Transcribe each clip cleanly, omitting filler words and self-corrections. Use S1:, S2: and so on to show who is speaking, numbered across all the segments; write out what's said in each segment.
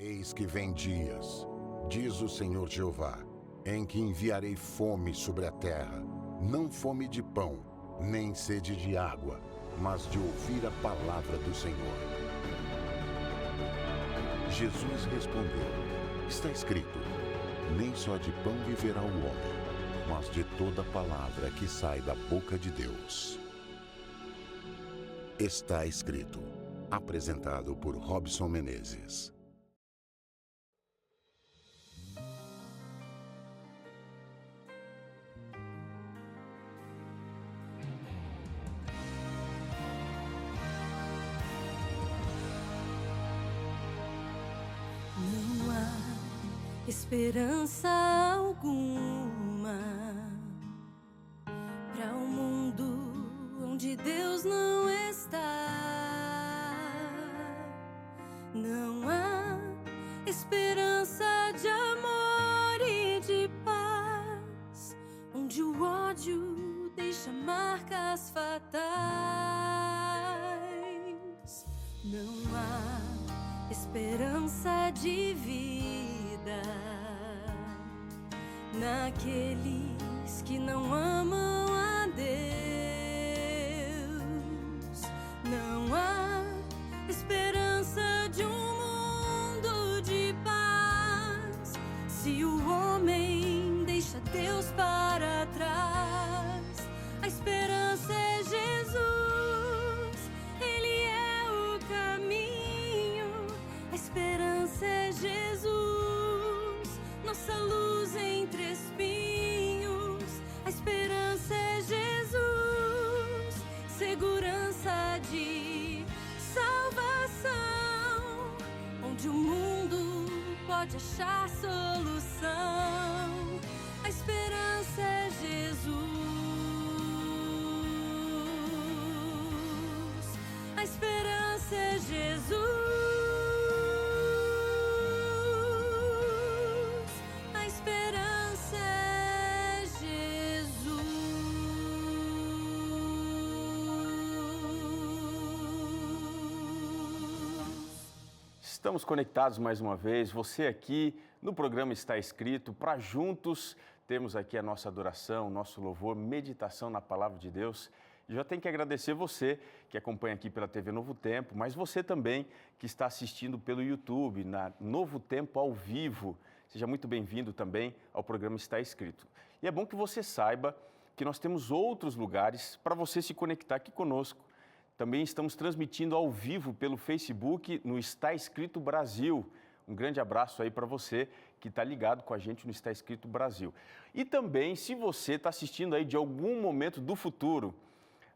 S1: Eis que vem dias, diz o Senhor Jeová, em que enviarei fome sobre a terra, não fome de pão, nem sede de água, mas de ouvir a palavra do Senhor. Jesus respondeu: está escrito, nem só de pão viverá o homem, mas de toda palavra que sai da boca de Deus. Está escrito. Apresentado por Robson Menezes.
S2: Não há esperança alguma para um mundo onde Deus não está. Não há esperança de amor e de paz, onde o ódio deixa marcas fatais. Não há esperança de vida naqueles que não amam a Deus. Não há esperança de um mundo de paz se o homem deixa Deus para trás. A esperança é Jesus, Ele é o caminho. A esperança é Jesus, nossa luz entre espinhos. A esperança é Jesus, segurança de salvação, onde o mundo pode achar solução. A esperança é Jesus. A esperança é Jesus. A esperança é Jesus.
S3: Estamos conectados mais uma vez, você aqui no programa Está Escrito, para juntos termos aqui a nossa adoração, nosso louvor, meditação na Palavra de Deus. E já tenho que agradecer você que acompanha aqui pela TV Novo Tempo, mas você também que está assistindo pelo YouTube, na Novo Tempo ao vivo. Seja muito bem-vindo também ao programa Está Escrito. E é bom que você saiba que nós temos outros lugares para você se conectar aqui conosco. Também estamos transmitindo ao vivo pelo Facebook no Está Escrito Brasil. Um grande abraço aí para você que está ligado com a gente no Está Escrito Brasil. E também, se você está assistindo aí de algum momento do futuro,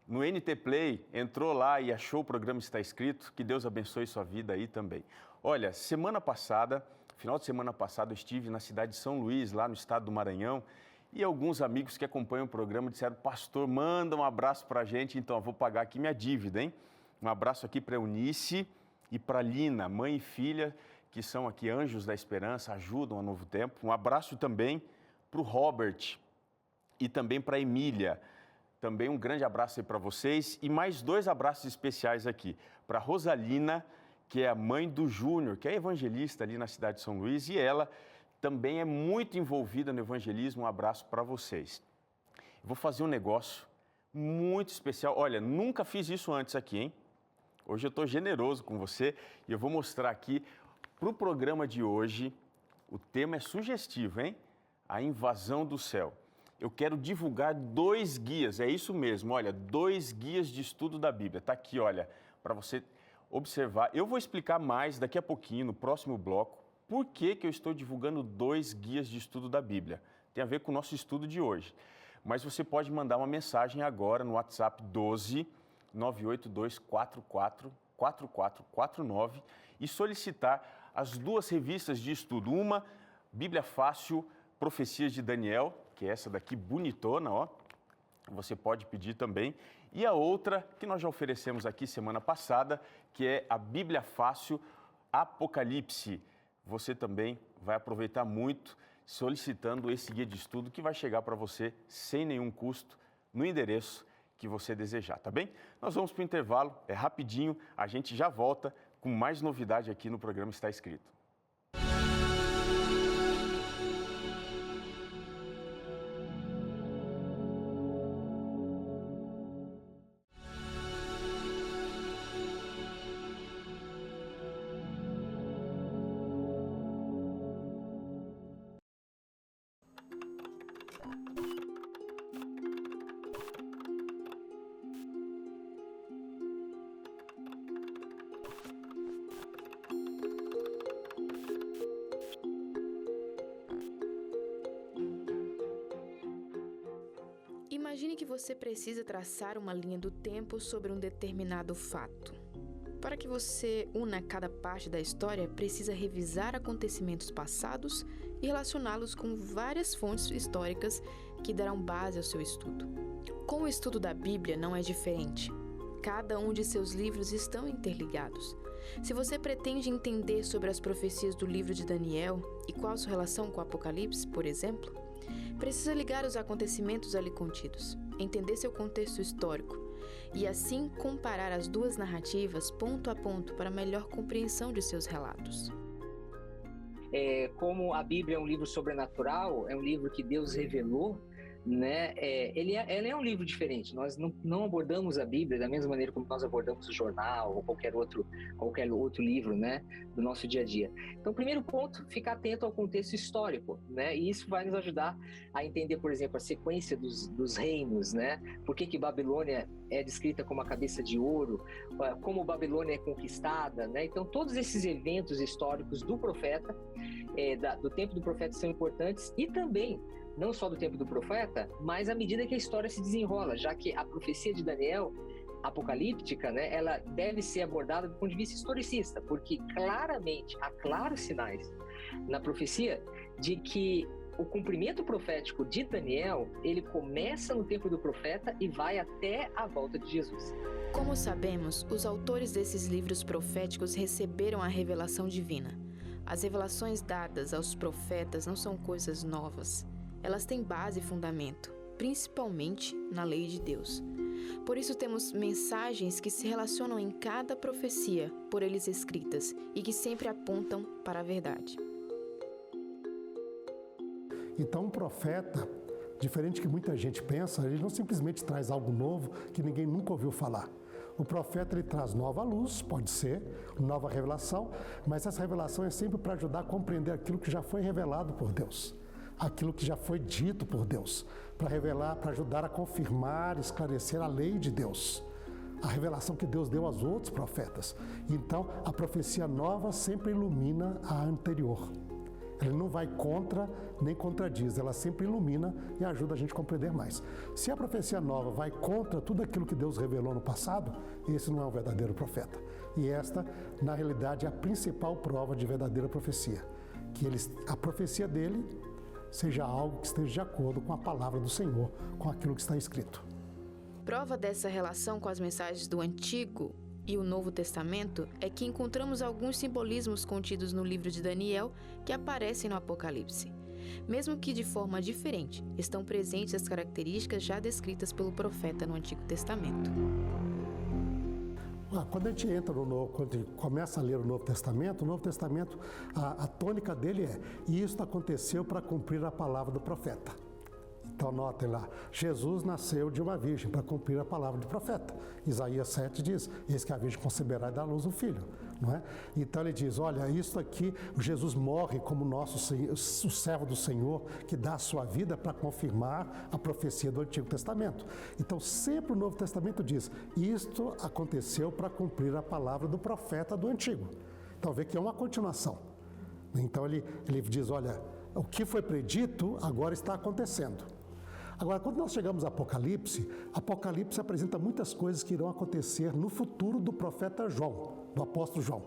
S3: no NT Play, entrou lá e achou o programa Está Escrito, que Deus abençoe sua vida aí também. Olha, final de semana passada, eu estive na cidade de São Luís, lá no estado do Maranhão, e alguns amigos que acompanham o programa disseram: pastor, manda um abraço para a gente, então eu vou pagar aqui minha dívida, hein? Um abraço aqui para Eunice e para Lina, mãe e filha, que são aqui anjos da esperança, ajudam a Novo Tempo. Um abraço também para o Robert e também para a Emília. Também um grande abraço aí para vocês e mais 2 abraços especiais aqui. Para Rosalina, que é a mãe do Júnior, que é evangelista ali na cidade de São Luís, e ela também é muito envolvida no evangelismo. Um abraço para vocês. Eu vou fazer um negócio muito especial. Olha, nunca fiz isso antes aqui, hein? Hoje eu estou generoso com você e eu vou mostrar aqui para o programa de hoje. O tema é sugestivo, hein? A invasão do céu. Eu quero divulgar 2 guias, é isso mesmo, olha, 2 guias de estudo da Bíblia. Está aqui, olha, para você observar. Eu vou explicar mais daqui a pouquinho, no próximo bloco, por que eu estou divulgando 2 guias de estudo da Bíblia. Tem a ver com o nosso estudo de hoje. Mas você pode mandar uma mensagem agora no WhatsApp 12 98244 4449 e solicitar as 2 revistas de estudo. Uma, Bíblia Fácil, Profecias de Daniel, que é essa daqui bonitona, ó. Você pode pedir também. E a outra, que nós já oferecemos aqui semana passada, que é a Bíblia Fácil, Apocalipse. Você também vai aproveitar muito solicitando esse guia de estudo que vai chegar para você sem nenhum custo no endereço que você desejar, tá bem? Nós vamos para o intervalo, é rapidinho, a gente já volta com mais novidade aqui no programa Está Escrito.
S4: Imagine que você precisa traçar uma linha do tempo sobre um determinado fato. Para que você una cada parte da história, precisa revisar acontecimentos passados e relacioná-los com várias fontes históricas que darão base ao seu estudo. Com o estudo da Bíblia não é diferente. Cada um de seus livros estão interligados. Se você pretende entender sobre as profecias do livro de Daniel e qual a sua relação com o Apocalipse, por exemplo, precisa ligar os acontecimentos ali contidos, entender seu contexto histórico e assim comparar as duas narrativas ponto a ponto para melhor compreensão de seus relatos.
S5: Como a Bíblia é um livro sobrenatural, é um livro que Deus revelou, né? Ele é um livro diferente. Nós não abordamos a Bíblia da mesma maneira como nós abordamos o jornal ou qualquer outro livro, né, do nosso dia a dia. Então, primeiro ponto, ficar atento ao contexto histórico, né? E isso vai nos ajudar a entender, por exemplo, a sequência dos reinos, né? Por que Babilônia é descrita como a cabeça de ouro, como Babilônia é conquistada, né? Então, todos esses eventos históricos do profeta, do tempo do profeta, são importantes, e também não só do tempo do profeta, mas à medida que a história se desenrola, já que a profecia de Daniel, apocalíptica, né, ela deve ser abordada do ponto de vista historicista, porque claramente há claros sinais na profecia de que o cumprimento profético de Daniel, ele começa no tempo do profeta e vai até a volta de Jesus.
S4: Como sabemos, os autores desses livros proféticos receberam a revelação divina. As revelações dadas aos profetas não são coisas novas. Elas têm base e fundamento, principalmente na lei de Deus. Por isso temos mensagens que se relacionam em cada profecia por eles escritas e que sempre apontam para a verdade.
S6: Então, um profeta, diferente que muita gente pensa, ele não simplesmente traz algo novo que ninguém nunca ouviu falar. O profeta, ele traz nova luz, pode ser, nova revelação, mas essa revelação é sempre para ajudar a compreender aquilo que já foi revelado por Deus, aquilo que já foi dito por Deus, para revelar, para ajudar a confirmar, esclarecer a lei de Deus, a revelação que Deus deu aos outros profetas. Então, a profecia nova sempre ilumina a anterior. Ela não vai contra nem contradiz, ela sempre ilumina e ajuda a gente a compreender mais. Se a profecia nova vai contra tudo aquilo que Deus revelou no passado, esse não é um verdadeiro profeta. E esta, na realidade, é a principal prova de verdadeira profecia, que a profecia dele seja algo que esteja de acordo com a palavra do Senhor, com aquilo que está escrito.
S4: Prova dessa relação com as mensagens do Antigo e o Novo Testamento é que encontramos alguns simbolismos contidos no livro de Daniel que aparecem no Apocalipse. Mesmo que de forma diferente, estão presentes as características já descritas pelo profeta no Antigo Testamento.
S6: Quando a gente entra quando a gente começa a ler o Novo Testamento, a tônica dele é: e isto aconteceu para cumprir a palavra do profeta. Então notem lá, Jesus nasceu de uma virgem para cumprir a palavra do profeta. Isaías 7 diz: eis que a virgem conceberá e dará à luz um filho. Não é? Então ele diz: olha, isso aqui, Jesus morre como o servo do Senhor, que dá a sua vida para confirmar a profecia do Antigo Testamento. Então sempre o Novo Testamento diz: isto aconteceu para cumprir a palavra do profeta do Antigo. Então vê que é uma continuação. Então ele diz: olha, o que foi predito agora está acontecendo. Agora, quando nós chegamos ao Apocalipse apresenta muitas coisas que irão acontecer no futuro do profeta João, do apóstolo João.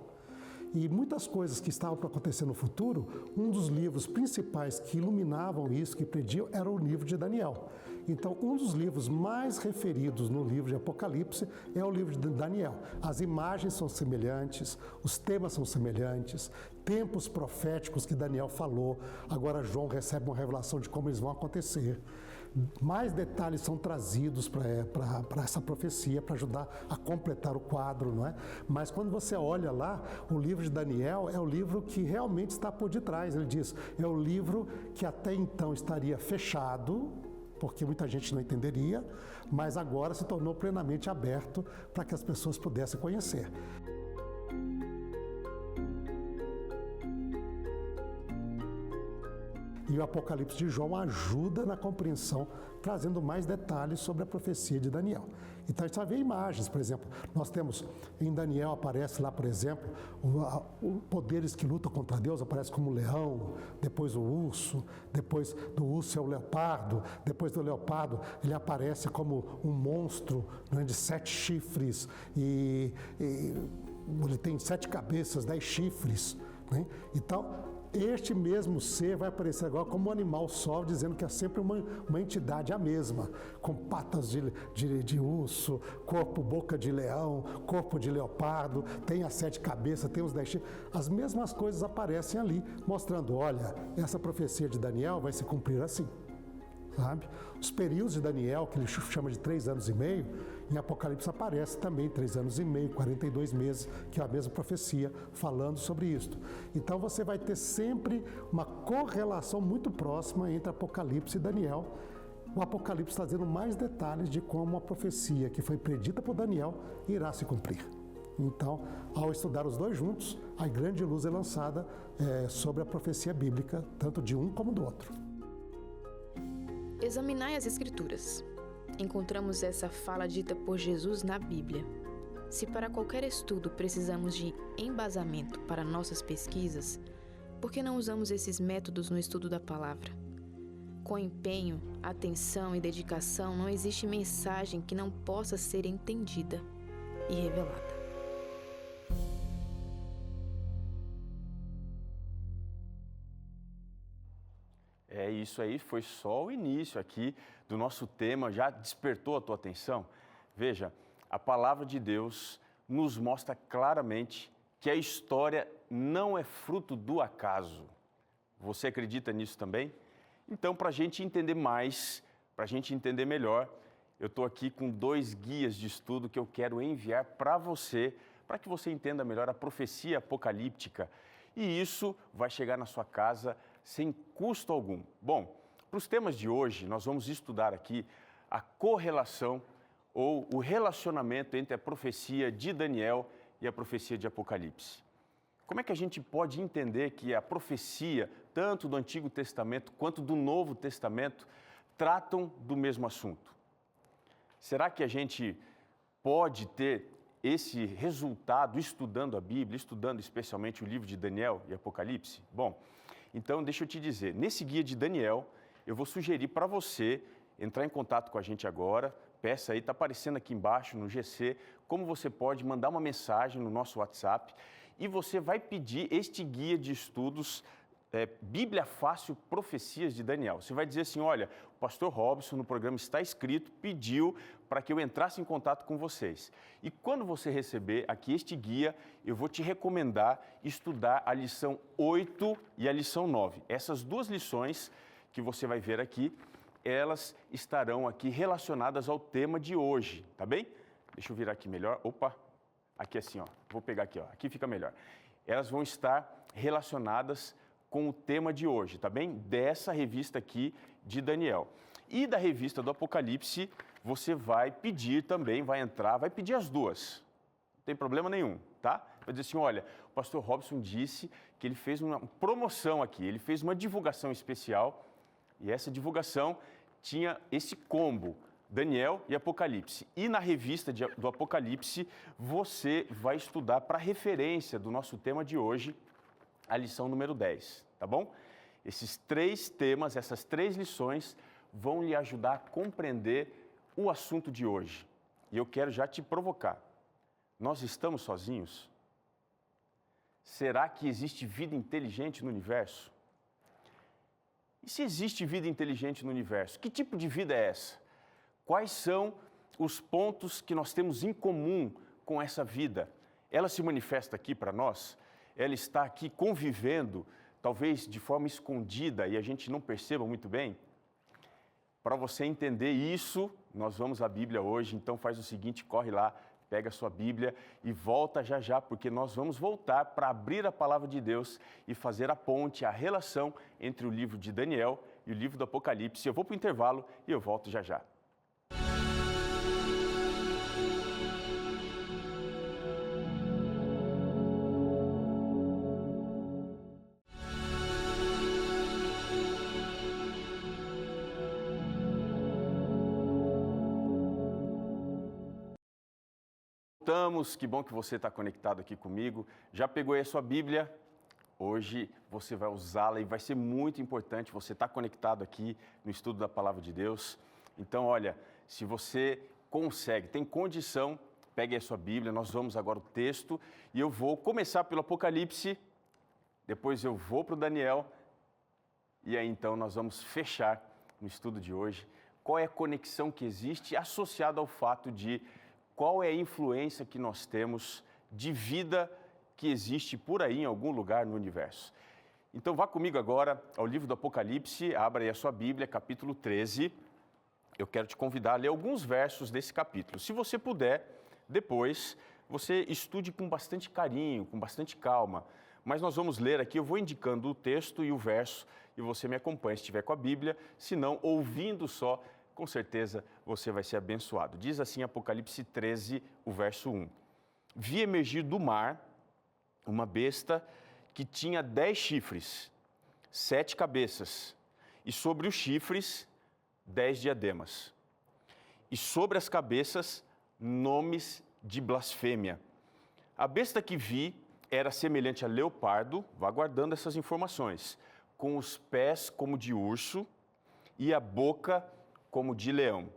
S6: E muitas coisas que estavam para acontecer no futuro, um dos livros principais que iluminavam isso, que prediam, era o livro de Daniel. Então, um dos livros mais referidos no livro de Apocalipse é o livro de Daniel. As imagens são semelhantes, os temas são semelhantes, tempos proféticos que Daniel falou, agora João recebe uma revelação de como eles vão acontecer. mais detalhes são trazidos para essa profecia, para ajudar a completar o quadro, não é? Mas quando você olha lá, o livro de Daniel é o livro que realmente está por detrás. Ele diz, é o livro que até então estaria fechado, porque muita gente não entenderia, mas agora se tornou plenamente aberto para que as pessoas pudessem conhecer. E o Apocalipse de João ajuda na compreensão, trazendo mais detalhes sobre a profecia de Daniel. Então a gente vai ver imagens, por exemplo, nós temos, em Daniel aparece lá, por exemplo, poderes que lutam contra Deus, aparece como o leão, depois o urso, depois do urso é o leopardo, depois do leopardo ele aparece como um monstro, né, de 7 chifres, e ele tem 7 cabeças, 10 chifres, né? Então, este mesmo ser vai aparecer agora como um animal só, dizendo que é sempre uma entidade a mesma, com patas de urso, corpo, boca de leão, corpo de leopardo, tem as 7 cabeças, tem os 10 chifres. As mesmas coisas aparecem ali, mostrando, olha, essa profecia de Daniel vai se cumprir assim, sabe? Os períodos de Daniel, que ele chama de 3 anos e meio, em Apocalipse aparece também 3 anos e meio, 42 meses, que é a mesma profecia falando sobre isto. Então você vai ter sempre uma correlação muito próxima entre Apocalipse e Daniel. O Apocalipse está dando mais detalhes de como a profecia que foi predita por Daniel irá se cumprir. Então, ao estudar os dois juntos, a grande luz é lançada sobre a profecia bíblica, tanto de um como do outro.
S4: Examinai as Escrituras. Encontramos essa fala dita por Jesus na Bíblia. Se para qualquer estudo precisamos de embasamento para nossas pesquisas, por que não usamos esses métodos no estudo da palavra? Com empenho, atenção e dedicação, não existe mensagem que não possa ser entendida e revelada.
S3: É isso aí, foi só o início aqui do nosso tema, já despertou a tua atenção? Veja, a palavra de Deus nos mostra claramente que a história não é fruto do acaso. Você acredita nisso também? Então, para a gente entender mais, para a gente entender melhor, eu estou aqui com 2 guias de estudo que eu quero enviar para você, para que você entenda melhor a profecia apocalíptica. E isso vai chegar na sua casa sem custo algum. Bom, para os temas de hoje, nós vamos estudar aqui a correlação ou o relacionamento entre a profecia de Daniel e a profecia de Apocalipse. Como é que a gente pode entender que a profecia, tanto do Antigo Testamento quanto do Novo Testamento, tratam do mesmo assunto? Será que a gente pode ter esse resultado estudando a Bíblia, estudando especialmente o livro de Daniel e Apocalipse? Bom, então deixa eu te dizer, nesse guia de Daniel, eu vou sugerir para você entrar em contato com a gente agora, peça aí, está aparecendo aqui embaixo no GC, como você pode mandar uma mensagem no nosso WhatsApp e você vai pedir este guia de estudos, Bíblia Fácil, Profecias de Daniel. Você vai dizer assim, olha, o pastor Robson no programa Está Escrito pediu para que eu entrasse em contato com vocês. E quando você receber aqui este guia, eu vou te recomendar estudar a lição 8 e a lição 9. Essas 2 lições que você vai ver aqui, elas estarão aqui relacionadas ao tema de hoje, tá bem? Deixa eu virar aqui melhor. Opa, aqui assim, ó. Vou pegar aqui, ó. Aqui fica melhor. Elas vão estar relacionadas com o tema de hoje, tá bem? Dessa revista aqui de Daniel. E da revista do Apocalipse, você vai pedir também, vai entrar, vai pedir as 2. Não tem problema nenhum, tá? Vai dizer assim, olha, o pastor Robson disse que ele fez uma promoção aqui, ele fez uma divulgação especial e essa divulgação tinha esse combo, Daniel e Apocalipse. E na revista do Apocalipse, você vai estudar para referência do nosso tema de hoje, a lição número 10, tá bom? Esses 3 temas, essas 3 lições vão lhe ajudar a compreender o assunto de hoje. E eu quero já te provocar. Nós estamos sozinhos? Será que existe vida inteligente no universo? E se existe vida inteligente no universo, que tipo de vida é essa? Quais são os pontos que nós temos em comum com essa vida? Ela se manifesta aqui para nós? Ela está aqui convivendo, talvez de forma escondida e a gente não perceba muito bem? Para você entender isso, nós vamos à Bíblia hoje, então faz o seguinte, corre lá, pega a sua Bíblia e volta já já, porque nós vamos voltar para abrir a palavra de Deus e fazer a ponte, a relação entre o livro de Daniel e o livro do Apocalipse. Eu vou para o intervalo e eu volto já já. Que bom que você está conectado aqui comigo. Já pegou aí a sua Bíblia? Hoje você vai usá-la e vai ser muito importante você estar conectado aqui no estudo da Palavra de Deus. Então, olha, se você consegue, tem condição, pegue a sua Bíblia, nós vamos agora o texto e eu vou começar pelo Apocalipse, depois eu vou para o Daniel e aí então nós vamos fechar no estudo de hoje. Qual é a conexão que existe associada ao fato de qual é a influência que nós temos de vida que existe por aí em algum lugar no universo. Então vá comigo agora ao livro do Apocalipse, abra aí a sua Bíblia, capítulo 13. Eu quero te convidar a ler alguns versos desse capítulo. Se você puder, depois você estude com bastante carinho, com bastante calma. Mas nós vamos ler aqui, eu vou indicando o texto e o verso e você me acompanha se estiver com a Bíblia, se não, ouvindo só, com certeza você vai ser abençoado. Diz assim Apocalipse 13, o verso 1. Vi emergir do mar uma besta que tinha 10 chifres, 7 cabeças, e sobre os chifres 10 diademas. E sobre as cabeças nomes de blasfêmia. A besta que vi era semelhante a leopardo, vá guardando essas informações, com os pés como de urso e a boca como de leão.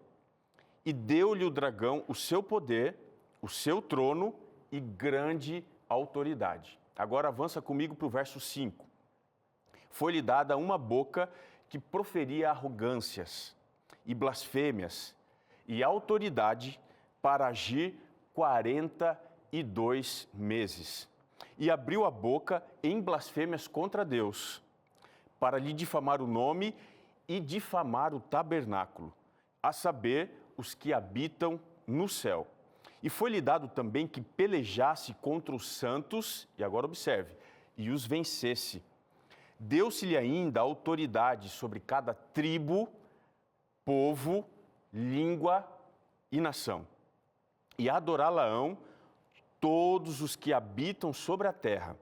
S3: E deu-lhe o dragão o seu poder, o seu trono e grande autoridade. Agora avança comigo para o verso 5. Foi-lhe dada uma boca que proferia arrogâncias e blasfêmias e autoridade para agir 42 meses. E abriu a boca em blasfêmias contra Deus, para lhe difamar o nome e difamar o tabernáculo, a saber, os que habitam no céu. E foi-lhe dado também que pelejasse contra os santos, e agora observe, e os vencesse. Deu-se-lhe ainda autoridade sobre cada tribo, povo, língua e nação. E adorá-la-ão todos os que habitam sobre a terra,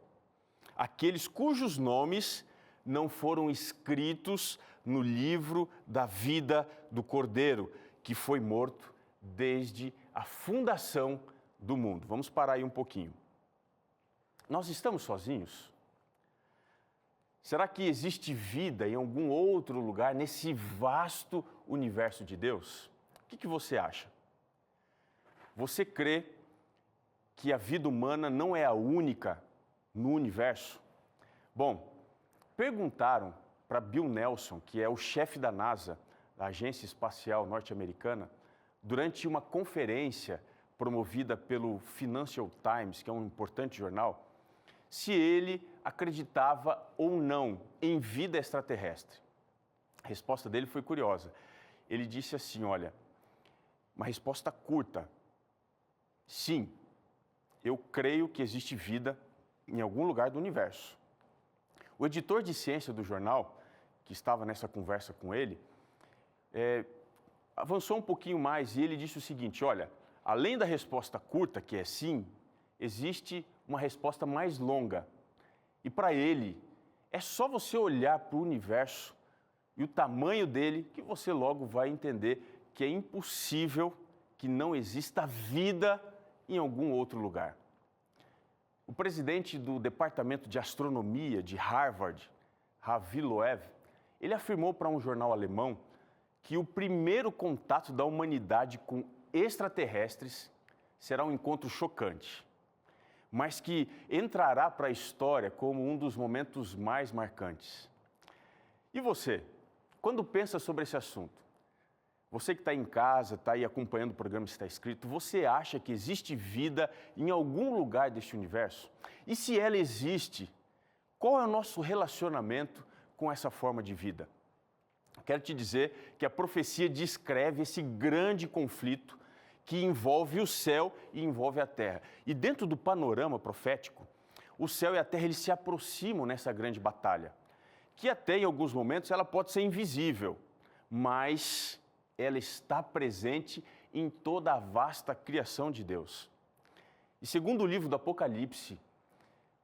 S3: aqueles cujos nomes não foram escritos no livro da vida do Cordeiro, que foi morto desde a fundação do mundo. Vamos parar aí um pouquinho. Nós estamos sozinhos? Será que existe vida em algum outro lugar nesse vasto universo de Deus? O que você acha? Você crê que a vida humana não é a única no universo? Bom, perguntaram para Bill Nelson, que é o chefe da NASA, da Agência Espacial Norte-Americana, durante uma conferência promovida pelo Financial Times, que é um importante jornal, se ele acreditava ou não em vida extraterrestre. A resposta dele foi curiosa. Ele disse assim, olha, uma resposta curta. Sim, eu creio que existe vida em algum lugar do universo. O editor de ciência do jornal, que estava nessa conversa com ele, avançou um pouquinho mais e ele disse o seguinte, olha, além da resposta curta, que é sim, existe uma resposta mais longa. E para ele, é só você olhar para o universo e o tamanho dele que você logo vai entender que é impossível que não exista vida em algum outro lugar. O presidente do Departamento de Astronomia de Harvard, Ravi Loev, ele afirmou para um jornal alemão que o primeiro contato da humanidade com extraterrestres será um encontro chocante, mas que entrará para a história como um dos momentos mais marcantes. E você, quando pensa sobre esse assunto? Você que está em casa, está aí acompanhando o programa Está Escrito, você acha que existe vida em algum lugar deste universo? E se ela existe, qual é o nosso relacionamento com essa forma de vida? quero te dizer que a profecia descreve esse grande conflito que envolve o céu e envolve a terra. E dentro do panorama profético, o céu e a terra eles se aproximam nessa grande batalha, que até em alguns momentos ela pode ser invisível, mas ela está presente em toda a vasta criação de Deus. E segundo o livro do Apocalipse,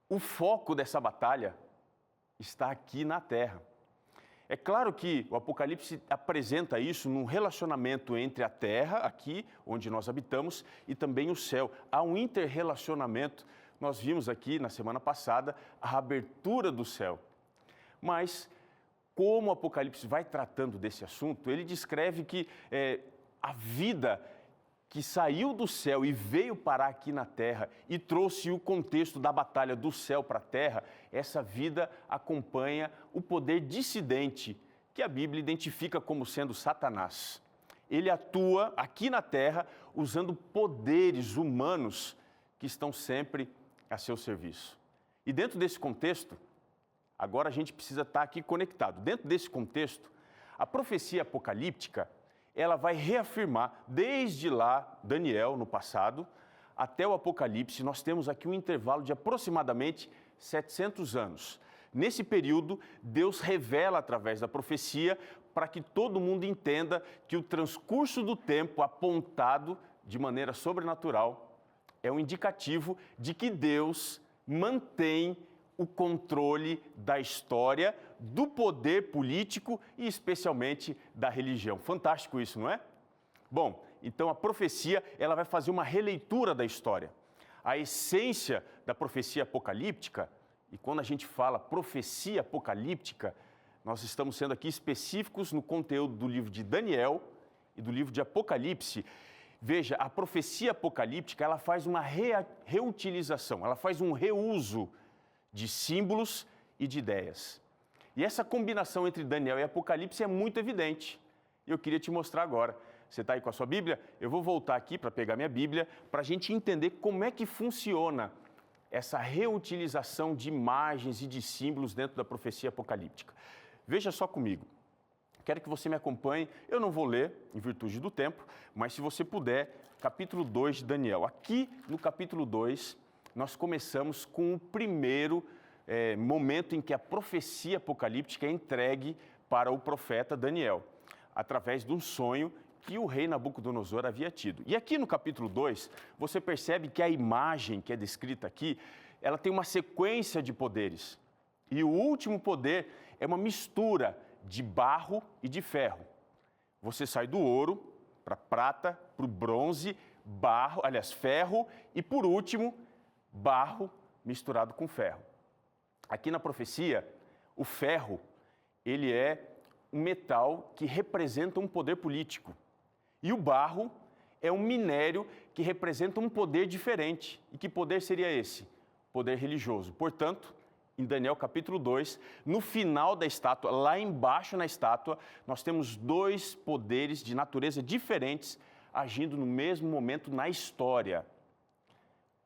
S3: o foco dessa batalha está aqui na terra. É claro que o Apocalipse apresenta isso num relacionamento entre a terra, aqui onde nós habitamos, e também o céu. Há um interrelacionamento. Nós vimos aqui na semana passada a abertura do céu. Mas, como o Apocalipse vai tratando desse assunto, ele descreve que a vida que saiu do céu e veio parar aqui na terra e trouxe o contexto da batalha do céu para a terra, essa vida acompanha o poder dissidente que a Bíblia identifica como sendo Satanás. Ele atua aqui na terra usando poderes humanos que estão sempre a seu serviço. E dentro desse contexto, agora a gente precisa estar aqui conectado. Dentro desse contexto, a profecia apocalíptica ela vai reafirmar, desde lá, Daniel, no passado, até o Apocalipse, nós temos aqui um intervalo de aproximadamente 700 anos. Nesse período, Deus revela através da profecia para que todo mundo entenda que o transcurso do tempo apontado de maneira sobrenatural é um indicativo de que Deus mantém o controle da história, do poder político e especialmente da religião. Fantástico isso, não é? Bom, então a profecia ela vai fazer uma releitura da história. A essência da profecia apocalíptica, e quando a gente fala profecia apocalíptica, nós estamos sendo aqui específicos no conteúdo do livro de Daniel e do livro de Apocalipse. Veja, a profecia apocalíptica ela faz uma reutilização, ela faz um reuso de símbolos e de ideias. E essa combinação entre Daniel e Apocalipse é muito evidente. E eu queria te mostrar agora. Você está aí com a sua Bíblia? Eu vou voltar aqui para pegar minha Bíblia para a gente entender como é que funciona essa reutilização de imagens e de símbolos dentro da profecia apocalíptica. Veja só comigo. Quero que você me acompanhe. Eu não vou ler, em virtude do tempo, mas se você puder, capítulo 2 de Daniel. Aqui no capítulo 2, nós começamos com o primeiro momento em que a profecia apocalíptica é entregue para o profeta Daniel, através de um sonho que o rei Nabucodonosor havia tido. E aqui no capítulo 2, você percebe que a imagem que é descrita aqui, ela tem uma sequência de poderes. E o último poder é uma mistura de barro e de ferro. Você sai do ouro para a prata, para o bronze, ferro e, por último, barro misturado com ferro. Aqui na profecia, o ferro, ele é um metal que representa um poder político. E o barro é um minério que representa um poder diferente. E que poder seria esse? Poder religioso. Portanto, em Daniel capítulo 2, no final da estátua, lá embaixo na estátua, nós temos dois poderes de natureza diferentes agindo no mesmo momento na história.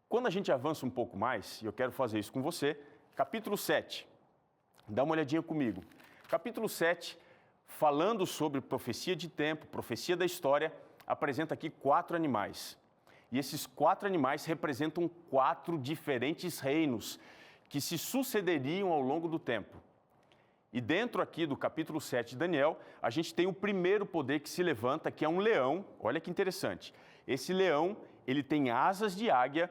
S3: Quando a gente avança um pouco mais, e eu quero fazer isso com você, capítulo 7, dá uma olhadinha comigo. Capítulo 7, falando sobre profecia de tempo, profecia da história, apresenta aqui 4 animais. E esses 4 animais representam 4 diferentes reinos que se sucederiam ao longo do tempo. E dentro aqui do capítulo 7 de Daniel, a gente tem o primeiro poder que se levanta, que é um leão. Olha que interessante. Esse leão, ele tem asas de águia.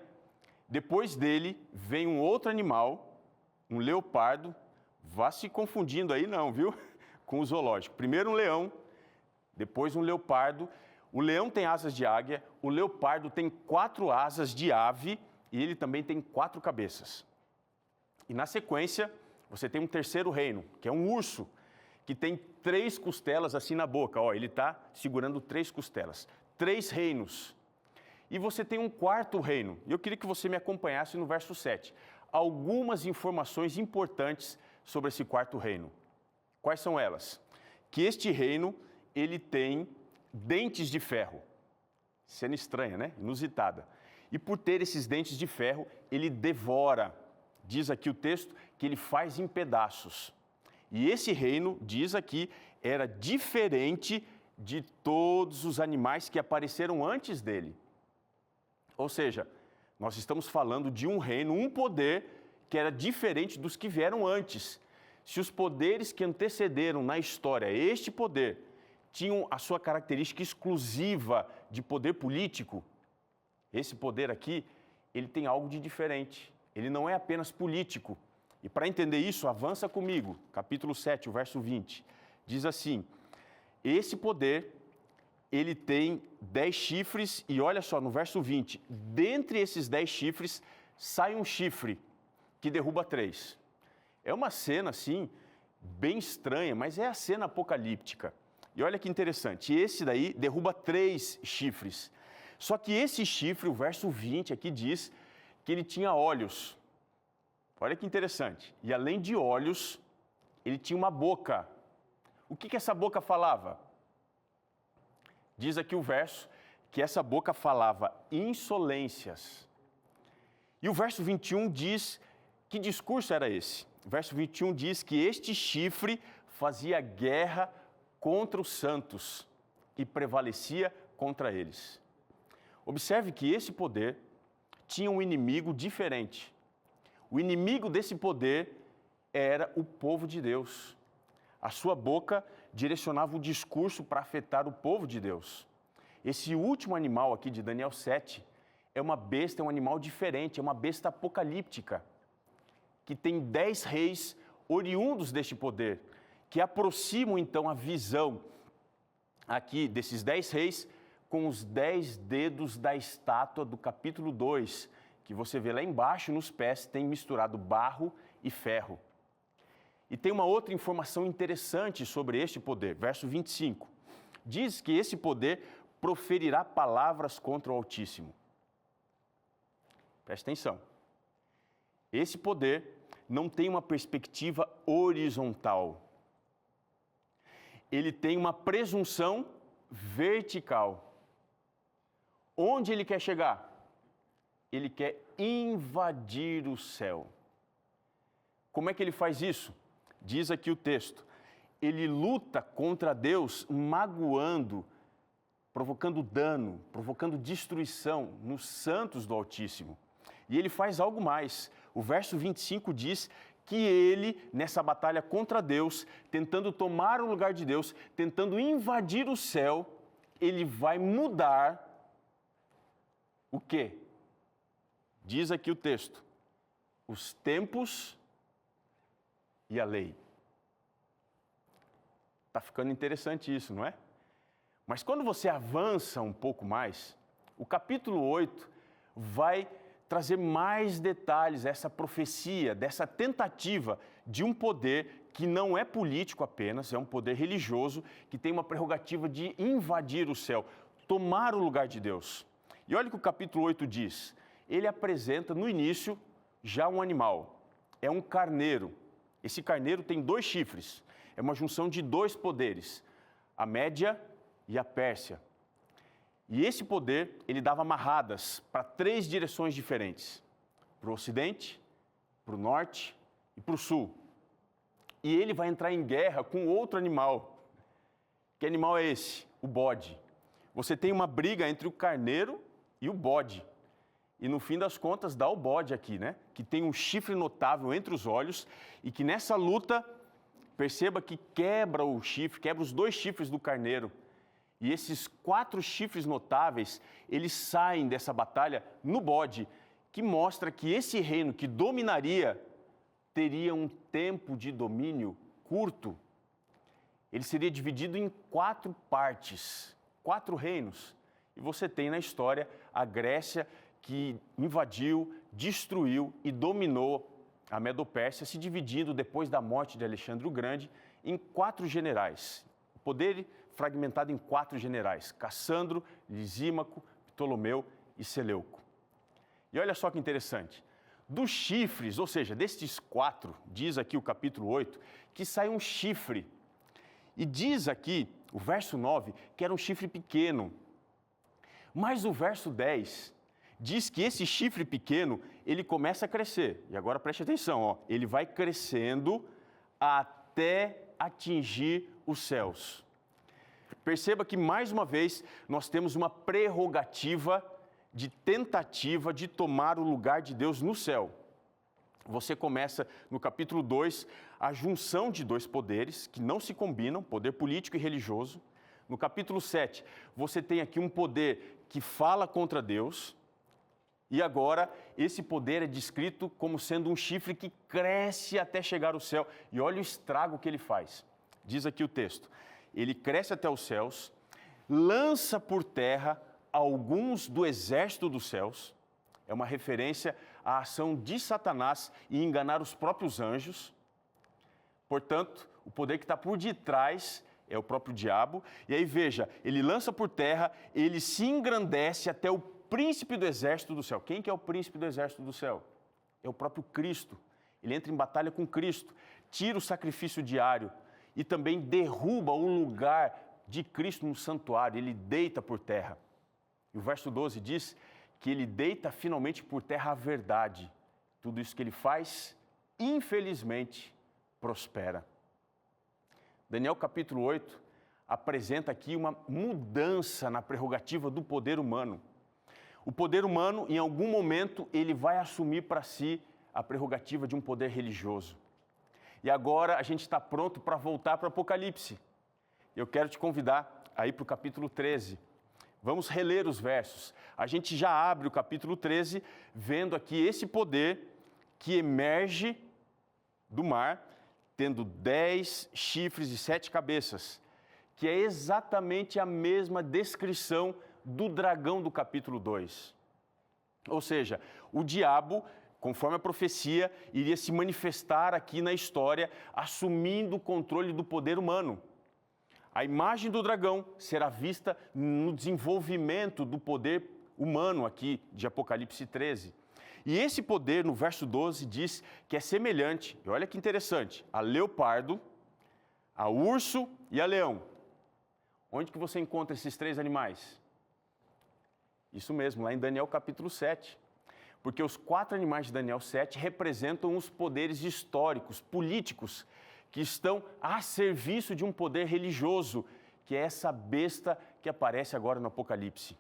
S3: Depois dele vem um outro animal, um leopardo. Vá se confundindo aí não, viu? Com o zoológico. Primeiro um leão, depois um leopardo. O leão tem asas de águia, o leopardo tem 4 asas de ave e ele também tem 4 cabeças. E na sequência, você tem um terceiro reino, que é um urso, que tem 3 costelas assim na boca. Ó, ele está segurando 3 costelas. 3 reinos. E você tem um quarto reino. E eu queria que você me acompanhasse no verso 7. Algumas informações importantes sobre esse quarto reino. Quais são elas? Que este reino, ele tem dentes de ferro. Cena estranha, né? Inusitada. E por ter esses dentes de ferro, ele devora. Diz aqui o texto que ele faz em pedaços. E esse reino, diz aqui, era diferente de todos os animais que apareceram antes dele. Ou seja, nós estamos falando de um reino, um poder que era diferente dos que vieram antes. Se os poderes que antecederam na história este poder tinham a sua característica exclusiva de poder político, esse poder aqui, ele tem algo de diferente. Ele não é apenas político. E para entender isso, avança comigo, capítulo 7, o verso 20. Diz assim: esse poder, ele tem 10 chifres, e olha só, no verso 20, dentre esses 10 chifres, sai um chifre que derruba 3. É uma cena, assim, bem estranha, mas é a cena apocalíptica. E olha que interessante, esse daí derruba 3 chifres. Só que esse chifre, o verso 20 aqui diz que ele tinha olhos. Olha que interessante. E além de olhos, ele tinha uma boca. O que essa boca falava? Diz aqui o verso que essa boca falava insolências. E o verso 21 diz que discurso era esse? O verso 21 diz que este chifre fazia guerra contra os santos e prevalecia contra eles. Observe que esse poder tinha um inimigo diferente. O inimigo desse poder era o povo de Deus. A sua boca direcionava o discurso para afetar o povo de Deus. Esse último animal aqui de Daniel 7 é uma besta, é um animal diferente, é uma besta apocalíptica, que tem 10 reis oriundos deste poder, que aproximam então a visão aqui desses 10 reis com os 10 dedos da estátua do capítulo 2, que você vê lá embaixo nos pés, tem misturado barro e ferro. E tem uma outra informação interessante sobre este poder, verso 25. Diz que esse poder proferirá palavras contra o Altíssimo. Preste atenção. Esse poder não tem uma perspectiva horizontal. Ele tem uma presunção vertical. Onde ele quer chegar? Ele quer invadir o céu. Como é que ele faz isso? Diz aqui o texto. Ele luta contra Deus, magoando, provocando dano, provocando destruição nos santos do Altíssimo. E ele faz algo mais. O verso 25 diz que ele, nessa batalha contra Deus, tentando tomar o lugar de Deus, tentando invadir o céu, ele vai mudar o quê? Diz aqui o texto, os tempos e a lei. Está ficando interessante isso, não é? Mas quando você avança um pouco mais, o capítulo 8 vai trazer mais detalhes, essa profecia, dessa tentativa de um poder que não é político apenas, é um poder religioso, que tem uma prerrogativa de invadir o céu, tomar o lugar de Deus. E olha o que o capítulo 8 diz. Ele apresenta no início já um animal, é um carneiro. Esse carneiro tem 2 chifres, é uma junção de 2 poderes, a Média e a Pérsia. E esse poder, ele dava amarradas para 3 direções diferentes, para o ocidente, para o norte e para o sul. E ele vai entrar em guerra com outro animal. Que animal é esse? O bode. Você tem uma briga entre o carneiro e o bode. E no fim das contas dá o bode aqui, né? Que tem um chifre notável entre os olhos e que nessa luta, perceba que quebra o chifre, quebra os 2 chifres do carneiro. E esses 4 chifres notáveis, eles saem dessa batalha no bode, que mostra que esse reino que dominaria teria um tempo de domínio curto. Ele seria dividido em 4 partes, 4 reinos. E você tem na história a Grécia que invadiu, destruiu e dominou a Medo-Pérsia, se dividindo depois da morte de Alexandre o Grande em 4 generais. O poder fragmentado em 4 generais, Cassandro, Lisímaco, Ptolomeu e Seleuco. E olha só que interessante, dos chifres, ou seja, destes 4, diz aqui o capítulo 8, que sai um chifre. E diz aqui, o verso 9, que era um chifre pequeno. Mas o verso 10 diz que esse chifre pequeno, ele começa a crescer. E agora preste atenção, ó, ele vai crescendo até até atingir os céus. Perceba que, mais uma vez, nós temos uma prerrogativa de tentativa de tomar o lugar de Deus no céu. Você começa no capítulo 2, a junção de dois poderes que não se combinam, poder político e religioso. No capítulo 7, você tem aqui um poder que fala contra Deus. E agora, esse poder é descrito como sendo um chifre que cresce até chegar ao céu. E olha o estrago que ele faz. Diz aqui o texto. Ele cresce até os céus, lança por terra alguns do exército dos céus. É uma referência à ação de Satanás em enganar os próprios anjos. Portanto, o poder que está por detrás é o próprio diabo. E aí veja, ele lança por terra, ele se engrandece até o príncipe do exército do céu. Quem que é o príncipe do exército do céu? É o próprio Cristo. Ele entra em batalha com Cristo, tira o sacrifício diário e também derruba o lugar de Cristo no santuário. Ele deita por terra. E o verso 12 diz que ele deita finalmente por terra a verdade. Tudo isso que ele faz, infelizmente, prospera. Daniel capítulo 8 apresenta aqui uma mudança na prerrogativa do poder humano. O poder humano, em algum momento, ele vai assumir para si a prerrogativa de um poder religioso. E agora a gente está pronto para voltar para o Apocalipse. Eu quero te convidar a ir para o capítulo 13. Vamos reler os versos. A gente já abre o capítulo 13, vendo aqui esse poder que emerge do mar, tendo 10 chifres e 7 cabeças, que é exatamente a mesma descrição do dragão do capítulo 2. Ou seja, o diabo, conforme a profecia, iria se manifestar aqui na história, assumindo o controle do poder humano. A imagem do dragão será vista no desenvolvimento do poder humano aqui de Apocalipse 13. E esse poder, no verso 12, diz que é semelhante, e olha que interessante, a leopardo, a urso e a leão. Onde que você encontra esses 3 animais? Isso mesmo, lá em Daniel capítulo 7. Porque os 4 animais de Daniel 7 representam os poderes históricos, políticos, que estão a serviço de um poder religioso, que é essa besta que aparece agora no Apocalipse.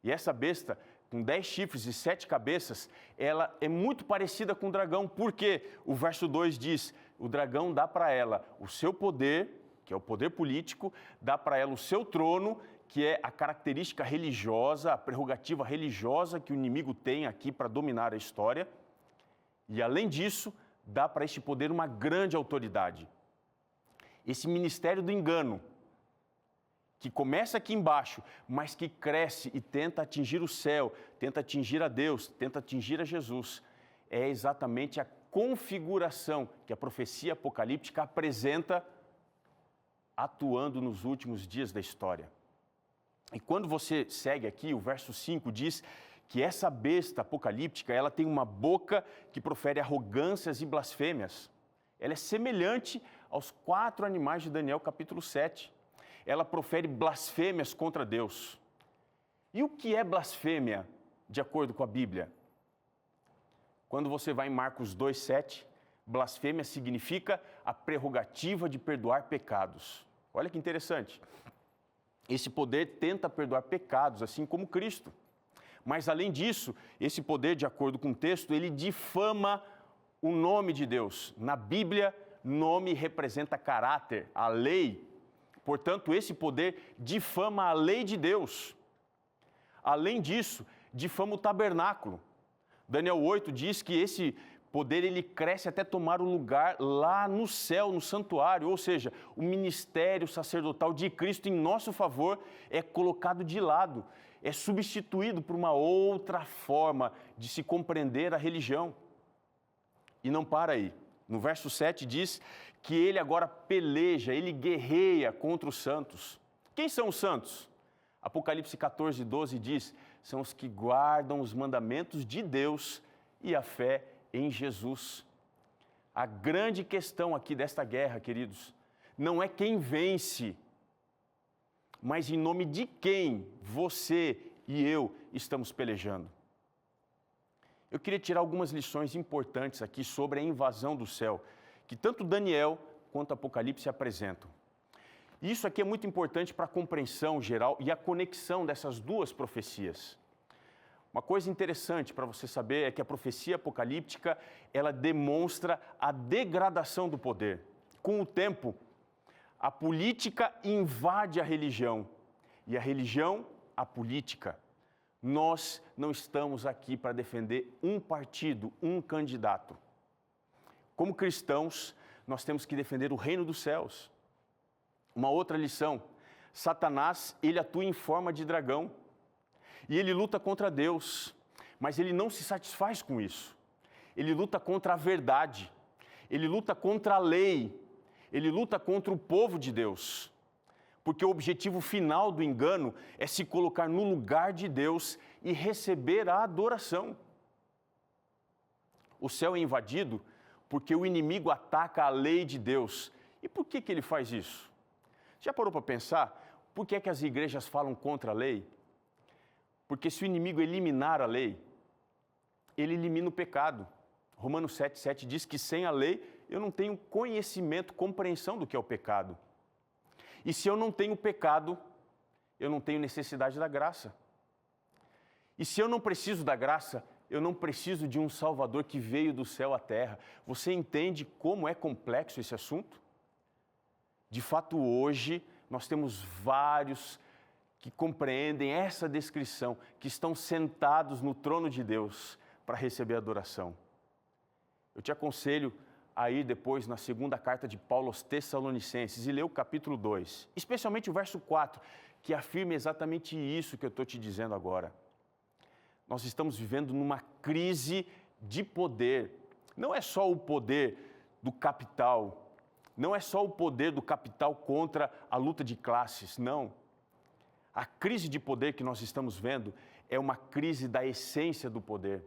S3: E essa besta, com 10 chifres e 7 cabeças, ela é muito parecida com o dragão, porque o verso 2 diz, o dragão dá para ela o seu poder, que é o poder político, dá para ela o seu trono, que é a característica religiosa, a prerrogativa religiosa que o inimigo tem aqui para dominar a história. E além disso, dá para este poder uma grande autoridade. Esse ministério do engano, que começa aqui embaixo, mas que cresce e tenta atingir o céu, tenta atingir a Deus, tenta atingir a Jesus, é exatamente a configuração que a profecia apocalíptica apresenta atuando nos últimos dias da história. E quando você segue aqui, o verso 5 diz que essa besta apocalíptica, ela tem uma boca que profere arrogâncias e blasfêmias. Ela é semelhante aos 4 animais de Daniel capítulo 7. Ela profere blasfêmias contra Deus. E o que é blasfêmia, de acordo com a Bíblia? Quando você vai em Marcos 2,7, blasfêmia significa a prerrogativa de perdoar pecados. Olha que interessante. Esse poder tenta perdoar pecados, assim como Cristo. Mas, além disso, esse poder, de acordo com o texto, ele difama o nome de Deus. Na Bíblia, nome representa caráter, a lei. Portanto, esse poder difama a lei de Deus. Além disso, difama o tabernáculo. Daniel 8 diz que esse poder ele cresce até tomar o lugar lá no céu, no santuário, ou seja, o ministério sacerdotal de Cristo em nosso favor é colocado de lado, é substituído por uma outra forma de se compreender a religião. E não para aí. No verso 7 diz que ele agora peleja, ele guerreia contra os santos. Quem são os santos? Apocalipse 14, 12 diz, são os que guardam os mandamentos de Deus e a fé em Jesus. A grande questão aqui desta guerra, queridos, não é quem vence, mas em nome de quem você e eu estamos pelejando. Eu queria tirar algumas lições importantes aqui sobre a invasão do céu, que tanto Daniel quanto Apocalipse apresentam. Isso aqui é muito importante para a compreensão geral e a conexão dessas duas profecias. Uma coisa interessante para você saber é que a profecia apocalíptica, ela demonstra a degradação do poder. Com o tempo, a política invade a religião e a religião, a política. Nós não estamos aqui para defender um partido, um candidato. Como cristãos, nós temos que defender o reino dos céus. Uma outra lição, Satanás, ele atua em forma de dragão e ele luta contra Deus, mas ele não se satisfaz com isso. Ele luta contra a verdade, ele luta contra a lei, ele luta contra o povo de Deus, porque o objetivo final do engano é se colocar no lugar de Deus e receber a adoração. O céu é invadido porque o inimigo ataca a lei de Deus. E por que ele faz isso? Já parou para pensar por que as igrejas falam contra a lei? Porque se o inimigo eliminar a lei, ele elimina o pecado. Romanos 7,7 diz que sem a lei eu não tenho conhecimento, compreensão do que é o pecado. E se eu não tenho pecado, eu não tenho necessidade da graça. E se eu não preciso da graça, eu não preciso de um Salvador que veio do céu à terra. Você entende como é complexo esse assunto? De fato, hoje, nós temos vários que compreendem essa descrição, que estão sentados no trono de Deus para receber adoração. Eu te aconselho a ir depois na segunda carta de Paulo aos Tessalonicenses e ler o capítulo 2, especialmente o verso 4, que afirma exatamente isso que eu estou te dizendo agora. Nós estamos vivendo numa crise de poder. Não é só o poder do capital, não é só o poder do capital contra a luta de classes, não. A crise de poder que nós estamos vendo é uma crise da essência do poder.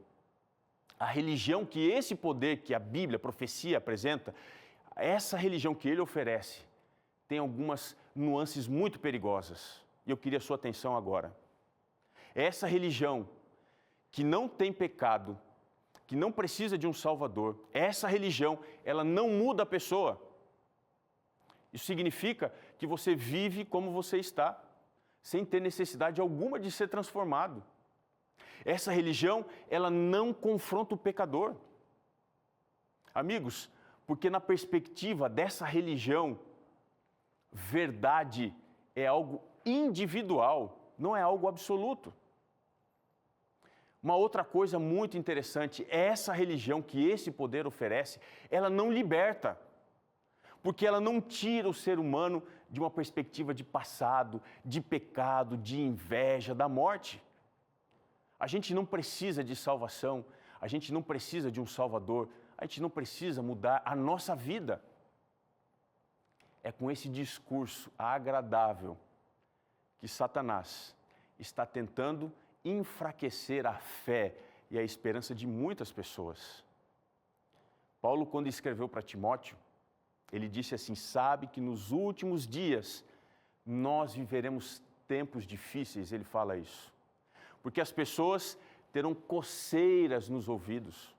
S3: A religião que esse poder que a Bíblia, a profecia apresenta, essa religião que ele oferece, tem algumas nuances muito perigosas. E eu queria a sua atenção agora. Essa religião que não tem pecado, que não precisa de um Salvador, essa religião, ela não muda a pessoa. Isso significa que você vive como você está, sem ter necessidade alguma de ser transformado. Essa religião, ela não confronta o pecador. Amigos, porque na perspectiva dessa religião, verdade é algo individual, não é algo absoluto. Uma outra coisa muito interessante, essa religião que esse poder oferece, ela não liberta. Porque ela não tira o ser humano de uma perspectiva de passado, de pecado, de inveja, da morte. A gente não precisa de salvação, a gente não precisa de um Salvador, a gente não precisa mudar a nossa vida. É com esse discurso agradável que Satanás está tentando enfraquecer a fé e a esperança de muitas pessoas. Paulo, quando escreveu para Timóteo, ele disse assim: sabe que nos últimos dias nós viveremos tempos difíceis, ele fala isso. Porque as pessoas terão coceiras nos ouvidos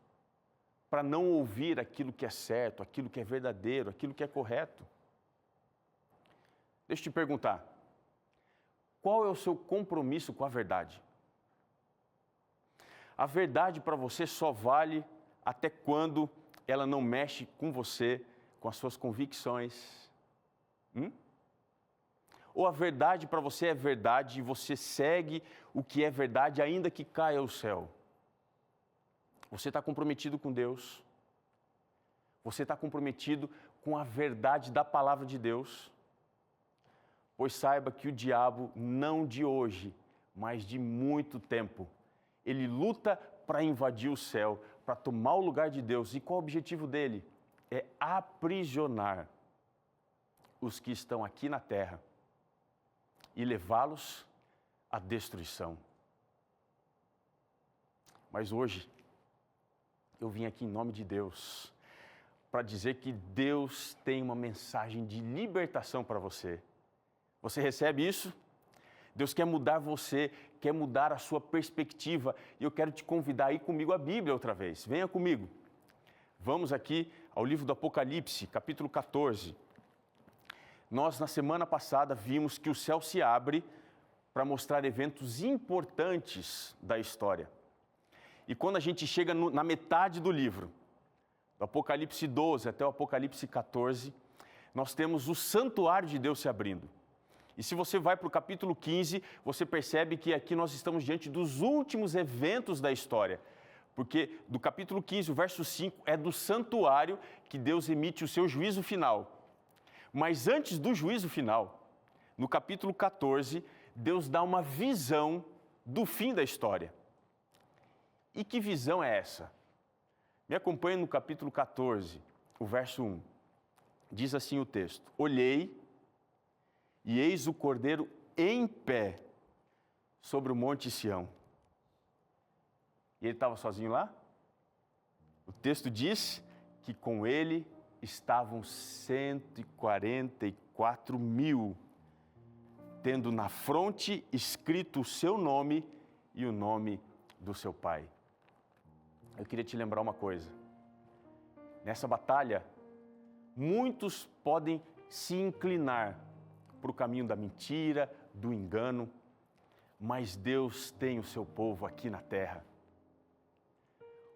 S3: para não ouvir aquilo que é certo, aquilo que é verdadeiro, aquilo que é correto. Deixa eu te perguntar, qual é o seu compromisso com a verdade? A verdade para você só vale até quando ela não mexe com você, com as suas convicções. Ou a verdade para você é verdade e você segue o que é verdade ainda que caia ao céu? Você está comprometido com Deus? Você está comprometido com a verdade da palavra de Deus? Pois saiba que o diabo, não de hoje, mas de muito tempo, ele luta para invadir o céu, para tomar o lugar de Deus. E qual o objetivo dele? É aprisionar os que estão aqui na terra e levá-los à destruição. Mas hoje, eu vim aqui em nome de Deus para dizer que Deus tem uma mensagem de libertação para você. Você recebe isso? Deus quer mudar você, quer mudar a sua perspectiva. E eu quero te convidar a ir comigo à Bíblia outra vez. Venha comigo. Vamos aqui ao livro do Apocalipse, capítulo 14. Nós, na semana passada, vimos que o céu se abre para mostrar eventos importantes da história. E quando a gente chega na metade do livro, do Apocalipse 12 até o Apocalipse 14, nós temos o santuário de Deus se abrindo. E se você vai para o capítulo 15, você percebe que aqui nós estamos diante dos últimos eventos da história. Porque do capítulo 15, o verso 5, é do santuário que Deus emite o seu juízo final. Mas antes do juízo final, no capítulo 14, Deus dá uma visão do fim da história. E que visão é essa? Me acompanhe no capítulo 14, o verso 1. Diz assim o texto: Olhei, e eis o Cordeiro em pé sobre o monte Sião. E ele estava sozinho lá? O texto diz que com ele estavam 144 mil, tendo na fronte escrito o seu nome e o nome do seu pai. Eu queria te lembrar uma coisa. Nessa batalha, muitos podem se inclinar para o caminho da mentira, do engano, mas Deus tem o seu povo aqui na terra.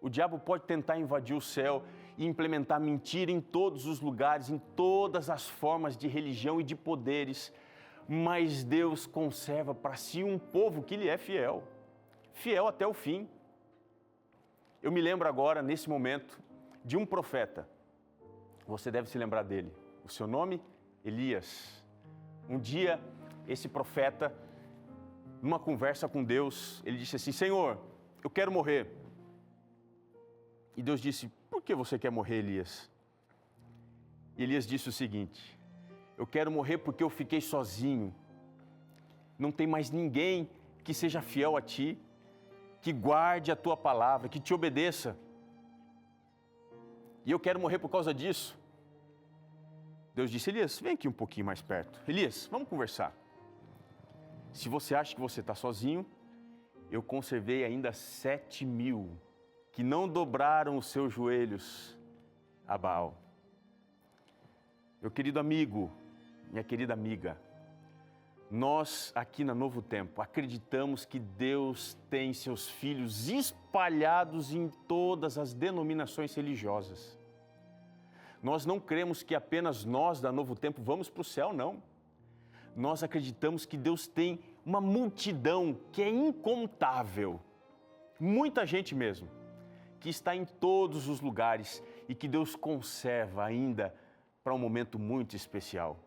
S3: O diabo pode tentar invadir o céu e implementar mentira em todos os lugares, em todas as formas de religião e de poderes, mas Deus conserva para si um povo que lhe é fiel, fiel até o fim. Eu me lembro agora, nesse momento, de um profeta. Você deve se lembrar dele. O seu nome? Elias. Um dia, esse profeta, numa conversa com Deus, ele disse assim: Senhor, eu quero morrer. E Deus disse: por que você quer morrer, Elias? E Elias disse o seguinte: eu quero morrer porque eu fiquei sozinho. Não tem mais ninguém que seja fiel a ti, que guarde a tua palavra, que te obedeça. E eu quero morrer por causa disso. Deus disse: Elias, vem aqui um pouquinho mais perto. Elias, vamos conversar. Se você acha que você está sozinho, eu conservei ainda 7 mil que não dobraram os seus joelhos a Baal. Meu querido amigo, minha querida amiga, nós aqui na Novo Tempo acreditamos que Deus tem seus filhos espalhados em todas as denominações religiosas. Nós não cremos que apenas nós da Novo Tempo vamos para o céu, não. Nós acreditamos que Deus tem uma multidão que é incontável, muita gente mesmo, que está em todos os lugares e que Deus conserva ainda para um momento muito especial.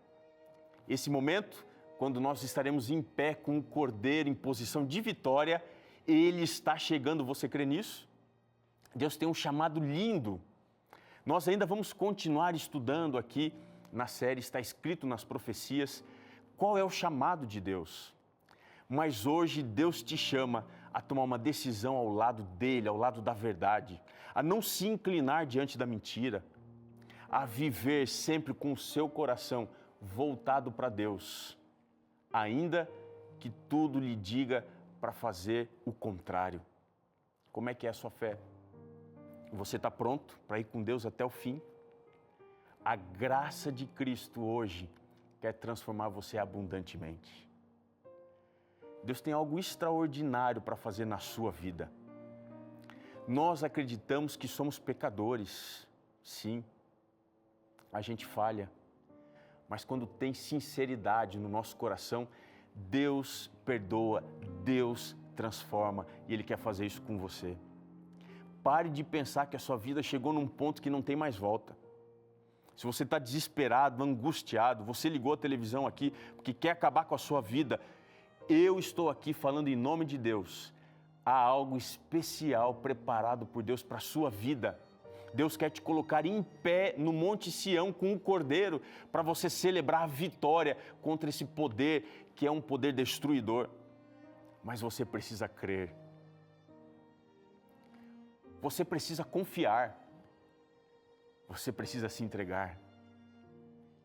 S3: Esse momento, quando nós estaremos em pé com o Cordeiro em posição de vitória, Ele está chegando, você crê nisso? Deus tem um chamado lindo. Nós ainda vamos continuar estudando aqui na série Está Escrito nas Profecias, qual é o chamado de Deus. Mas hoje Deus te chama a tomar uma decisão ao lado dele, ao lado da verdade, a não se inclinar diante da mentira, a viver sempre com o seu coração voltado para Deus, ainda que tudo lhe diga para fazer o contrário. Como é que é a sua fé? Você está pronto para ir com Deus até o fim? A graça de Cristo hoje quer transformar você abundantemente. Deus tem algo extraordinário para fazer na sua vida. Nós acreditamos que somos pecadores. Sim, a gente falha. Mas quando tem sinceridade no nosso coração, Deus perdoa, Deus transforma e Ele quer fazer isso com você. Pare de pensar que a sua vida chegou num ponto que não tem mais volta. Se você está desesperado, angustiado, você ligou a televisão aqui porque quer acabar com a sua vida, eu estou aqui falando em nome de Deus. Há algo especial preparado por Deus para a sua vida. Deus quer te colocar em pé no Monte Sião com o Cordeiro para você celebrar a vitória contra esse poder que é um poder destruidor. Mas você precisa crer. Você precisa confiar. Você precisa se entregar.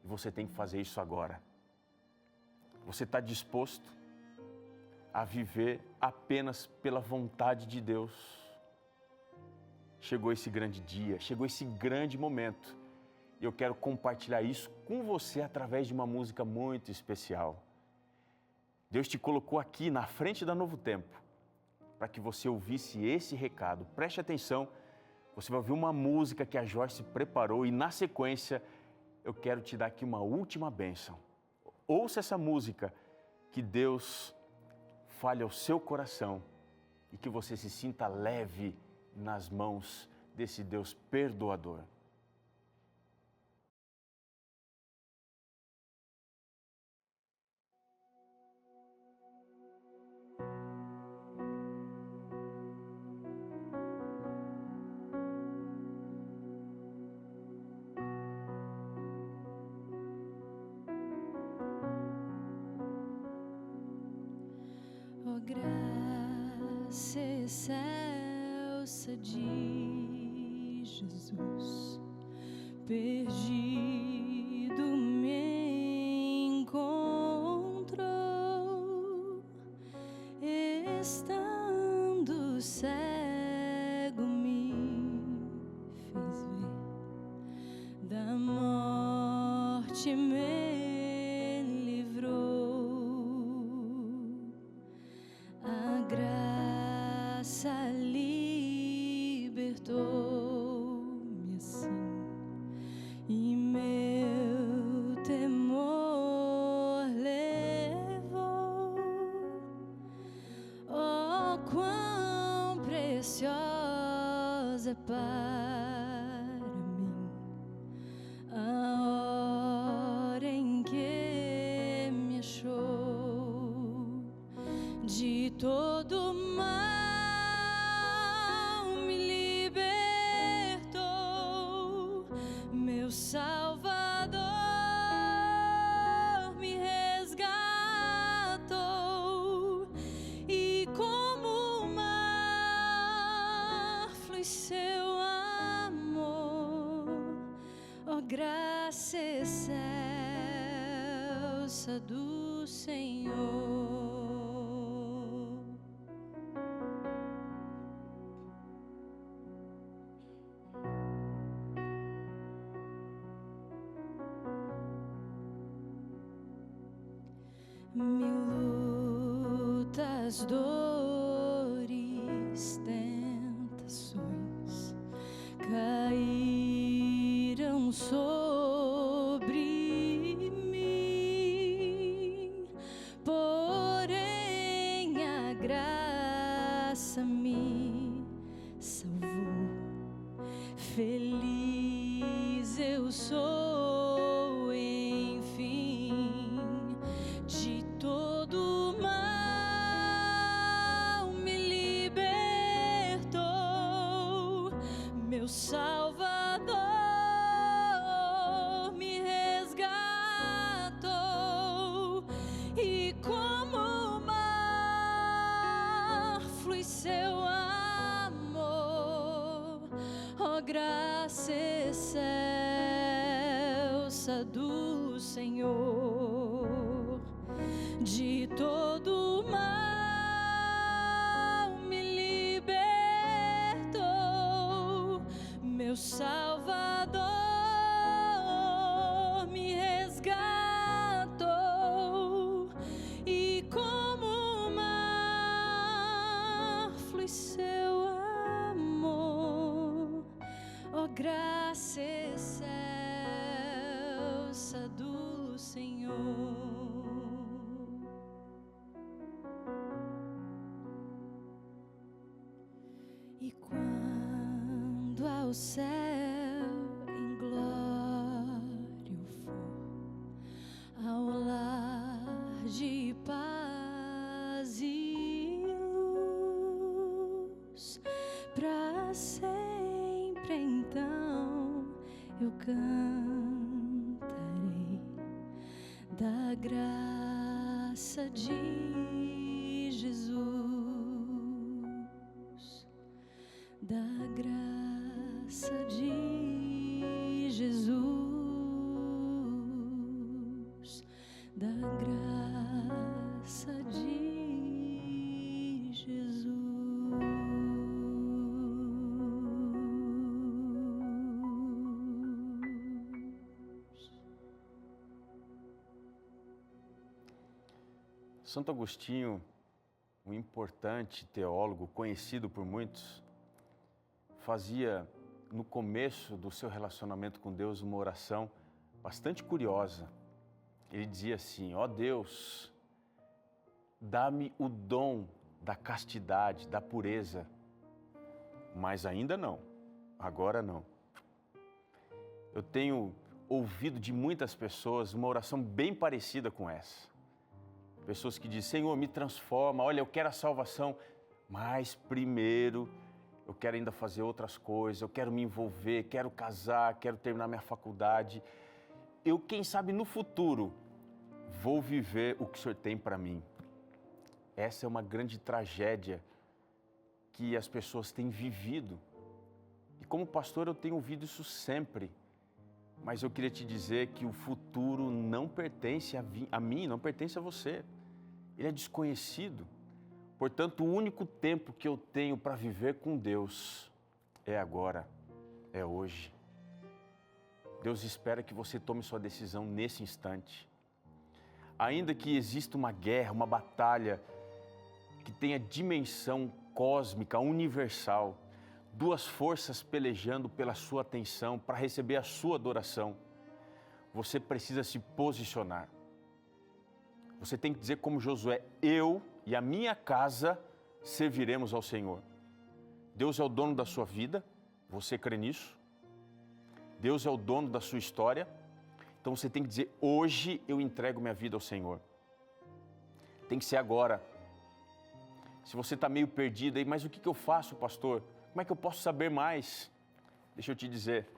S3: E você tem que fazer isso agora. Você está disposto a viver apenas pela vontade de Deus? chegou esse grande dia, chegou esse grande momento. E eu quero compartilhar isso com você através de uma música muito especial. Deus te colocou aqui na frente da Novo Tempo para que você ouvisse esse recado. Preste atenção, você vai ouvir uma música que a Joyce preparou e na sequência eu quero te dar aqui uma última bênção. Ouça essa música, que Deus fale ao seu coração e que você se sinta leve nas mãos desse Deus perdoador.
S2: Oh, graça excelsa de Jesus, perdido me encontrou, estando cego me fez ver, da morte me livrou. A graça libertou-me assim, e meu temor levou. Oh, quão preciosa para mim a hora em que me achou. De todo mal me libertou, meu Salvador me resgatou, e como o mar flui seu amor. Oh, graça excelsa do Senhor. Mil lutas, dores, tentações caíram sobre mim, porém a graça me salvou. Feliz eu sou, enfim, de todo mal me libertou, meu Salvador me resgatou, e como o mar flui seu amor. Oh, graça excelsa do Senhor. De todo mal me libertou, meu Salvador me resgatou, e como o mar flui seu amor. Oh, graça excelsa do Senhor. E quando ao céu em glória eu for, ao lar de paz e luz, pra sempre então eu cantarei da graça de Jesus. Da graça de Jesus, da graça de Jesus.
S3: Santo Agostinho, um importante teólogo, conhecido por muitos, fazia no começo do seu relacionamento com Deus uma oração bastante curiosa. Ele dizia assim: ó Deus, dá-me o dom da castidade, da pureza, mas ainda não, agora não. Eu tenho ouvido de muitas pessoas uma oração bem parecida com essa. Pessoas que dizem: Senhor, me transforma, olha, eu quero a salvação, mas primeiro eu quero ainda fazer outras coisas, eu quero me envolver, quero casar, quero terminar minha faculdade. Eu, quem sabe, no futuro, vou viver o que o Senhor tem para mim. Essa é uma grande tragédia que as pessoas têm vivido. E como pastor eu tenho ouvido isso sempre. Mas eu queria te dizer que o futuro não pertence a mim, não pertence a você. Ele é desconhecido. Portanto, o único tempo que eu tenho para viver com Deus é agora, é hoje. Deus espera que você tome sua decisão nesse instante. Ainda que exista uma guerra, uma batalha que tenha dimensão cósmica, universal, duas forças pelejando pela sua atenção, para receber a sua adoração, você precisa se posicionar. Você tem que dizer como Josué: eu e a minha casa serviremos ao Senhor. Deus é o dono da sua vida, você crê nisso? Deus é o dono da sua história, então você tem que dizer: hoje eu entrego minha vida ao Senhor. Tem que ser agora. Se você está meio perdido aí, mas o que eu faço, pastor? Como é que eu posso saber mais? Deixa eu te dizer,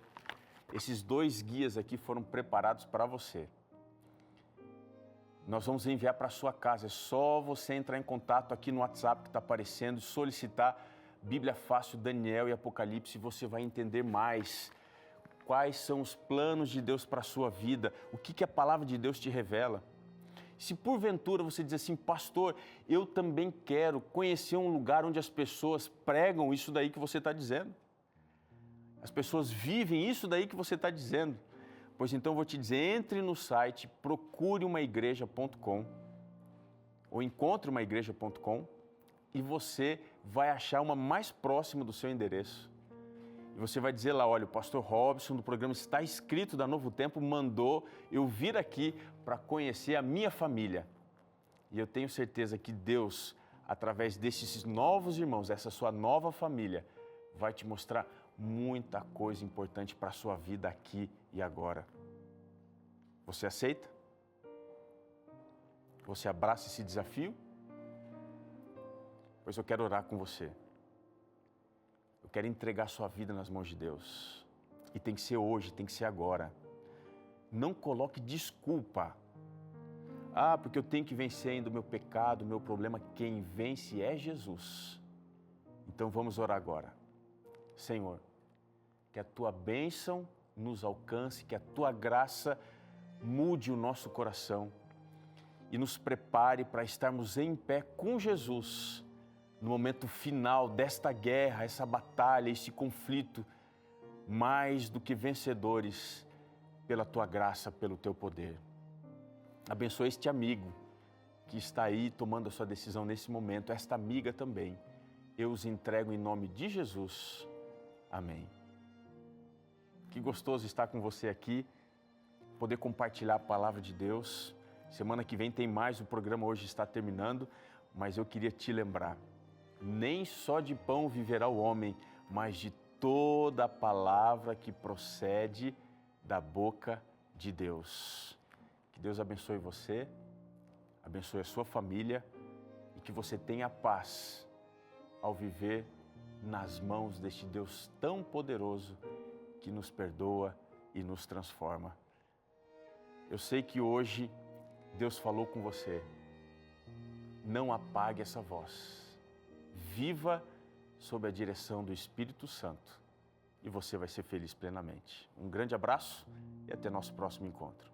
S3: esses 2 guias aqui foram preparados para você. Nós vamos enviar para a sua casa, é só você entrar em contato aqui no WhatsApp que está aparecendo, solicitar Bíblia Fácil, Daniel e Apocalipse, e você vai entender mais quais são os planos de Deus para a sua vida, o que a palavra de Deus te revela. Se porventura você diz assim: pastor, eu também quero conhecer um lugar onde as pessoas pregam isso daí que você está dizendo. As pessoas vivem isso daí que você está dizendo. Pois então eu vou te dizer, entre no site procureumaigreja.com ou encontreumaigreja.com e você vai achar uma mais próxima do seu endereço. E você vai dizer lá: olha, o pastor Robson do programa Está Escrito da Novo Tempo mandou eu vir aqui para conhecer a minha família. E eu tenho certeza que Deus, através desses novos irmãos, essa sua nova família, vai te mostrar muita coisa importante para a sua vida aqui e agora. Você aceita? Você abraça esse desafio? Pois eu quero orar com você. Eu quero entregar sua vida nas mãos de Deus. E tem que ser hoje, tem que ser agora. Não coloque desculpa. Ah, porque eu tenho que vencer ainda o meu pecado, o meu problema. Quem vence é Jesus. Então vamos orar agora. Senhor, que a Tua bênção nos alcance, que a Tua graça mude o nosso coração e nos prepare para estarmos em pé com Jesus no momento final desta guerra, essa batalha, esse conflito, mais do que vencedores pela Tua graça, pelo Teu poder. Abençoa este amigo que está aí tomando a sua decisão nesse momento, esta amiga também. Eu os entrego em nome de Jesus. Amém. Que gostoso estar com você aqui, poder compartilhar a palavra de Deus. Semana que vem tem mais, o programa hoje está terminando, mas eu queria te lembrar, nem só de pão viverá o homem, mas de toda a palavra que procede da boca de Deus. Que Deus abençoe você, abençoe a sua família e que você tenha paz ao viver nas mãos deste Deus tão poderoso que nos perdoa e nos transforma. Eu sei que hoje Deus falou com você. Não apague essa voz. Viva sob a direção do Espírito Santo e você vai ser feliz plenamente. Um grande abraço e até nosso próximo encontro.